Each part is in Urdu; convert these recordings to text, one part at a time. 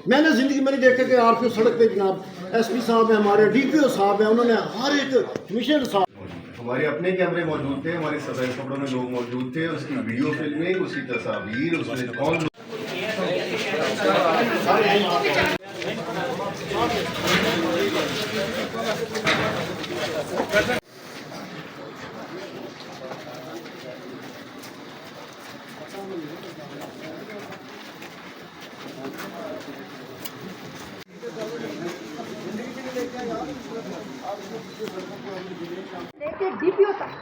میں نے زندگی میں نہیں دیکھا کہ آر پی او سڑک پہ جناب ایس پی صاحب ہیں ہمارے ڈی پی او صاحب ہیں، انہوں نے ہر ایک کمشنر صاحب ہمارے اپنے کیمرے موجود تھے، ہمارے سفید کپڑوں میں لوگ موجود تھے، اس کی ویڈیو فلمنگ، اس کی تصاویر، اس میں کون ڈی پی او تک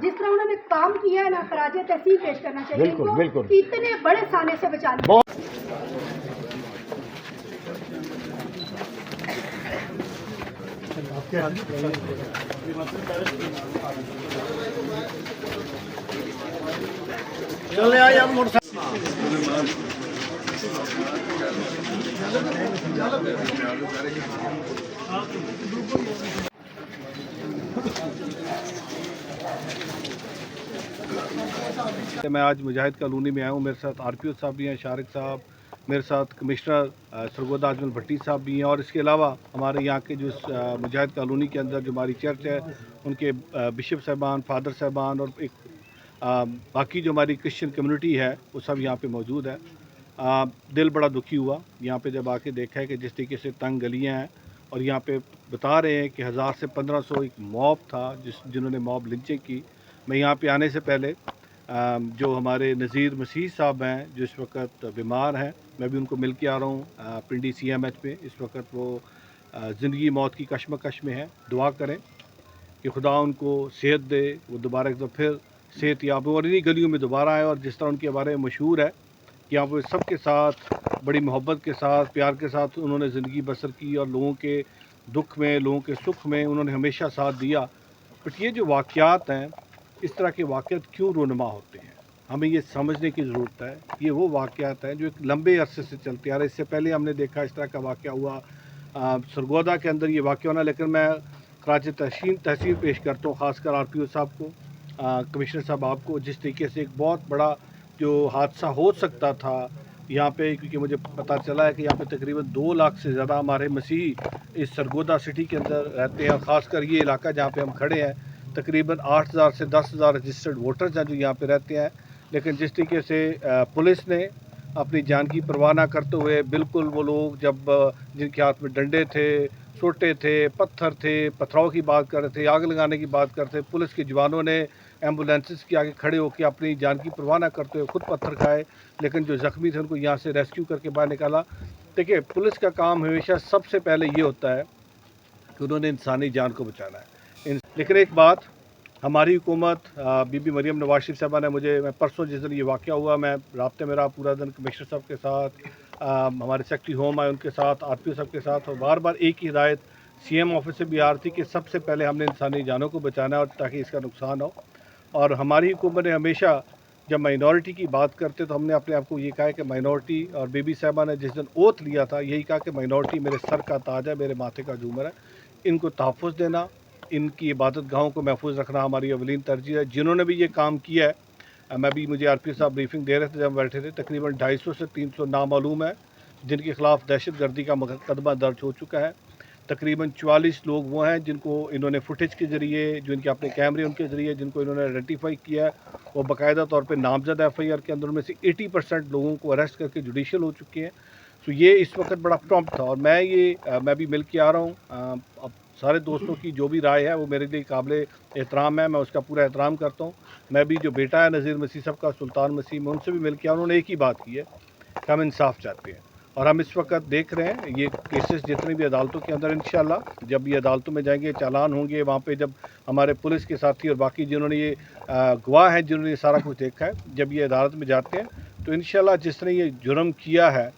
جس طرح انہوں نے کام کیا ہے نا، خراج تحسین پیش کرنا چاہیے. بالکل اتنے بڑے سانے سے بچا لیا. چلے آئے آپ موٹر میں آج مجاہد کالونی میں آیا ہوں. میرے ساتھ آر پی او صاحب بھی ہیں، شارق صاحب، میرے ساتھ کمشنر سرگودا اجمل بھٹی صاحب بھی ہیں، اور اس کے علاوہ ہمارے یہاں کے جو مجاہد کالونی کے اندر جو ہماری چرچ ہے ان کے بشپ صاحبان، فادر صاحبان، اور ایک باقی جو ہماری کرسچن کمیونٹی ہے وہ سب یہاں پہ موجود ہے. دل بڑا دکھی ہوا یہاں پہ جب آ کے دیکھا ہے کہ جس طریقے سے تنگ گلیاں ہیں، اور یہاں پہ بتا رہے ہیں کہ 1000 سے 1500 ایک موب تھا جنہوں نے موب لنچنگ کی. میں یہاں پہ آنے سے پہلے جو ہمارے نذیر مسیح صاحب ہیں جو اس وقت بیمار ہیں، میں بھی ان کو مل کے آ رہا ہوں پنڈی سی ایم ایچ میں. اس وقت وہ زندگی موت کی کشمکش میں ہیں. دعا کریں کہ خدا ان کو صحت دے، وہ دوبارہ ایک دفعہ پھر صحت یاب ہو اور انہی گلیوں میں دوبارہ آئے. اور جس طرح ان کے بارے میں مشہور ہے کہ یہاں پہ سب کے ساتھ بڑی محبت کے ساتھ، پیار کے ساتھ انہوں نے زندگی بسر کی، اور لوگوں کے دکھ میں، لوگوں کے سکھ میں انہوں نے ہمیشہ ساتھ دیا. بٹ یہ جو واقعات ہیں، اس طرح کے واقعات کیوں رونما ہوتے ہیں، ہمیں یہ سمجھنے کی ضرورت ہے. یہ وہ واقعات ہیں جو ایک لمبے عرصے سے چلتے آ رہے. اس سے پہلے ہم نے دیکھا اس طرح کا واقعہ ہوا سرگودا کے اندر یہ واقعہ ہونا. لیکن میں خراج تحسین پیش کرتا ہوں خاص کر آر پی او صاحب کو، کمشنر صاحب آپ کو، جس طریقے سے ایک بہت بڑا جو حادثہ ہو سکتا تھا یہاں پہ، کیونکہ مجھے پتہ چلا ہے کہ یہاں پہ تقریباً 2 لاکھ سے زیادہ ہمارے مسیحی اس سرگودا سٹی کے اندر رہتے ہیں، اور خاص کر یہ علاقہ جہاں پہ ہم کھڑے ہیں تقریباً 8000 سے 10,000 رجسٹرڈ ووٹرز ہیں جو یہاں پہ رہتے ہیں. لیکن جس طریقے سے پولیس نے اپنی جان کی پرواہ نہ کرتے ہوئے، بالکل وہ لوگ جب جن کے ہاتھ میں ڈنڈے تھے، سوٹے تھے، پتھر تھے، پتھراؤ کی بات کر رہے تھے، آگ لگانے کی بات کرتے تھے، پولیس کے جوانوں نے ایمبولینسز کے آگے کھڑے ہو کے اپنی جان کی پرواہ نہ کرتے ہوئے خود پتھر کھائے. لیکن جو زخمی تھے ان کو یہاں سے ریسکیو کر کے باہر نکالا. دیکھیے پولیس کا کام ہمیشہ سب سے پہلے یہ ہوتا ہے کہ انہوں نے انسانی جان کو بچانا ہے. لیکن ایک بات، ہماری حکومت بی بی مریم نواز شریف صاحبہ نے میں پرسوں جس دن یہ واقعہ ہوا، میں رابطے میں رہا پورا دن کمشنر صاحب کے ساتھ، ہمارے سیکرٹری ہوم آئے ان کے ساتھ، آر پی او صاحب کے ساتھ، اور بار بار ایک ہی ہدایت سی ایم آفس سے بھی آ رہی تھی کہ سب سے پہلے ہم نے انسانی جانوں کو بچانا ہے اور تاکہ اس کا نقصان ہو. اور ہماری حکومت نے ہمیشہ جب مائنورٹی کی بات کرتے تو ہم نے اپنے آپ کو یہ کہا ہے کہ مائنورٹی، اور بی بی صاحبہ نے جس دن اوتھ لیا تھا یہی کہا کہ مائنورٹی میرے سر کا تاج ہے، میرے ماتھے کا جھومر ہے، ان کو تحفظ دینا، ان کی عبادت گاہوں کو محفوظ رکھنا ہماری اولین ترجیح ہے. جنہوں نے بھی یہ کام کیا ہے، مجھے آر پی صاحب بریفنگ دے رہے تھے جب بیٹھے تھے، تقریباً 250 سے 300 نامعلوم ہیں جن کے خلاف دہشت گردی کا مقدمہ درج ہو چکا ہے. تقریباً 44 لوگ وہ ہیں جن کو انہوں نے فوٹیج کے ذریعے، جو ان کے اپنے کیمرے ان کے ذریعے جن کو انہوں نے آئیڈینٹیفائی کیا ہے، وہ باقاعدہ طور پہ نامزد ایف آئی آر کے اندر میں سے 80% لوگوں کو اریسٹ کر کے جوڈیشل ہو چکے ہیں. سو یہ اس وقت بڑا پرومپٹ تھا. اور میں بھی مل کے آ رہا ہوں. اب سارے دوستوں کی جو بھی رائے ہے وہ میرے لیے قابل احترام ہے، میں اس کا پورا احترام کرتا ہوں. میں بھی جو بیٹا ہے نذیر مسیح صاحب کا، سلطان مسیح، میں ان سے بھی مل کے انہوں نے ایک ہی بات کی ہے کہ ہم انصاف چاہتے ہیں. اور ہم اس وقت دیکھ رہے ہیں یہ کیسز جتنے بھی عدالتوں کے اندر، انشاءاللہ جب یہ عدالتوں میں جائیں گے، چالان ہوں گے، وہاں پہ جب ہمارے پولیس کے ساتھی اور باقی جنہوں نے یہ گواہ ہیں جنہوں نے یہ سارا کچھ دیکھا ہے، جب یہ عدالت میں جاتے ہیں تو انشاءاللہ جس نے یہ جرم کیا ہے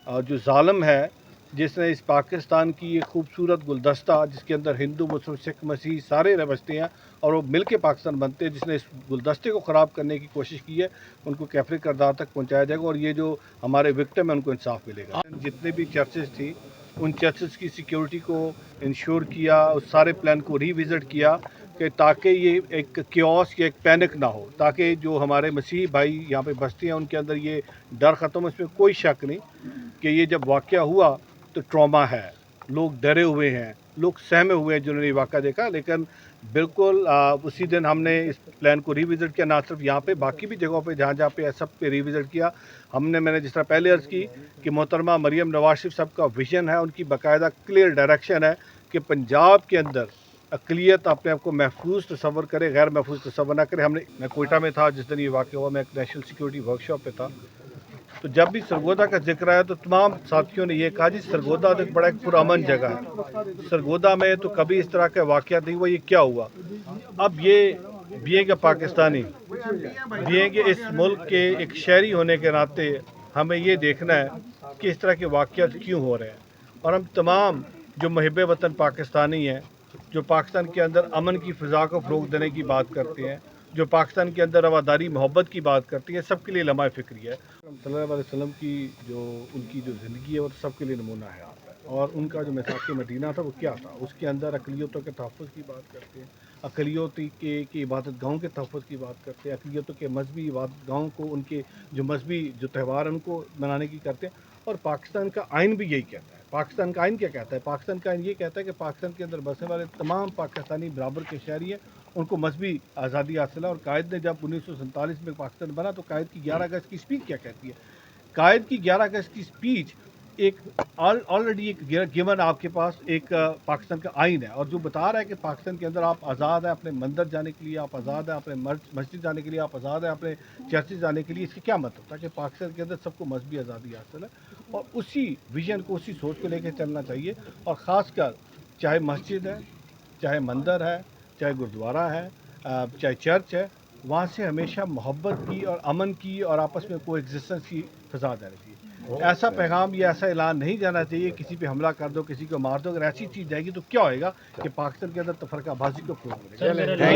اور جو ظالم ہے، جس نے اس پاکستان کی یہ خوبصورت گلدستہ جس کے اندر ہندو، مسلم، سکھ، مسیح سارے بستے ہیں اور وہ مل کے پاکستان بنتے ہیں، جس نے اس گلدستے کو خراب کرنے کی کوشش کی ہے، ان کو کیفر کردار تک پہنچایا جائے گا. اور یہ جو ہمارے وکٹم ہیں ان کو انصاف ملے گا. جتنے بھی چرچز تھی ان چرچز کی سیکیورٹی کو انشور کیا، اس سارے پلان کو ری وزٹ کیا. کہ تاکہ یہ ایک کیوس یا ایک پینک نہ ہو, تاکہ جو ہمارے مسیحی بھائی یہاں پہ بستے ہیں ان کے اندر یہ ڈر ختم ہو. اس میں کوئی شک نہیں کہ یہ جب واقعہ ہوا تو ٹراما ہے, لوگ ڈرے ہوئے ہیں, لوگ سہمے ہوئے ہیں جنہوں نے یہ واقعہ دیکھا. لیکن بالکل اسی دن ہم نے اس پلان کو ریوزٹ کیا, نہ صرف یہاں پہ, باقی بھی جگہوں پہ جہاں پہ سب پہ ریوزٹ کیا ہم نے. میں نے جس طرح پہلے عرض کی کہ محترمہ مریم نواز شریف صاحب کا ویژن ہے, ان کی باقاعدہ کلیئر ڈائریکشن ہے کہ پنجاب کے اندر اقلیت اپنے آپ کو محفوظ تصور کرے, غیر محفوظ تصور نہ کرے. میں کوئٹہ میں تھا جس دن یہ واقعہ ہوا, میں ایک نیشنل سیکورٹی ورکشاپ پہ تھا, تو جب بھی سرگودا کا ذکر آیا تو تمام ساتھیوں نے یہ کہا جی سرگودا ایک بڑا ایک پرامن جگہ ہے, سرگودا میں تو کبھی اس طرح کا واقعہ نہیں ہوا, یہ کیا ہوا. اب یہ بینگ اے پاکستانی, بینگ اس ملک کے ایک شہری ہونے کے ناطے ہمیں یہ دیکھنا ہے کہ اس طرح کے واقعات کیوں ہو رہے ہیں. اور ہم تمام جو محب وطن پاکستانی ہیں, جو پاکستان کے اندر امن کی فضا کو فروغ دینے کی بات کرتے ہیں, جو پاکستان کے اندر رواداری محبت کی بات کرتی ہے, سب کے لیے لمحہ فکری ہے. صلی اللہ علیہ وسلم کی ان کی جو زندگی ہے وہ سب کے لیے نمونہ ہے. اور ان کا جو میثاق مدینہ تھا وہ کیا تھا, اس کے اندر اقلیتوں کے تحفظ کی بات کرتے ہیں, اقلیتوں کے عبادت گاہوں کے تحفظ کی بات کرتے ہیں, اقلیتوں کے مذہبی عبادت گاہوں کو, ان کے جو مذہبی جو تہوار ہیں ان کو منانے کی کرتے ہیں. اور پاکستان کا آئین بھی یہی کہتا ہے. پاکستان کا آئین کیا کہتا ہے؟ پاکستان کا آئین یہ کہتا ہے کہ پاکستان کے اندر بسنے والے تمام پاکستانی برابر کے شہری ہیں, ان کو مذہبی آزادی حاصل ہے. اور قائد نے جب 1947 میں پاکستان بنا تو قائد کی 11 اگست کی اسپیچ کیا کہتی ہے؟ قائد کی 11 اگست کی اسپیچ ایک آلریڈی ایک گیون آپ کے پاس ایک پاکستان کا آئین ہے, اور جو بتا رہا ہے کہ پاکستان کے اندر آپ آزاد ہیں اپنے مندر جانے کے لیے, آپ آزاد ہیں اپنے مسجد جانے کے لیے, آپ آزاد ہیں اپنے چرچز جانے کے لیے. اس کا کیا مطلب تھا؟ کہ پاکستان کے اندر سب کو مذہبی آزادی حاصل ہے, اور اسی ویژن کو, اسی سوچ کو لے کے چلنا چاہیے. اور خاص کر چاہے مسجد ہے, چاہے مندر ہے, چاہے گردوارہ ہے, چاہے چرچ ہے, وہاں سے ہمیشہ محبت کی اور امن کی اور آپس میں کو ایگزسٹنس کی فضا دینی چاہیے. ایسا پیغام یا ایسا اعلان نہیں جانا چاہیے کسی پہ حملہ کر دو, کسی کو مار دو. اگر ایسی چیز جائے گی تو کیا ہوئے گا کہ پاکستان کے اندر تفرقہ بازی کو فروغ ملے گا.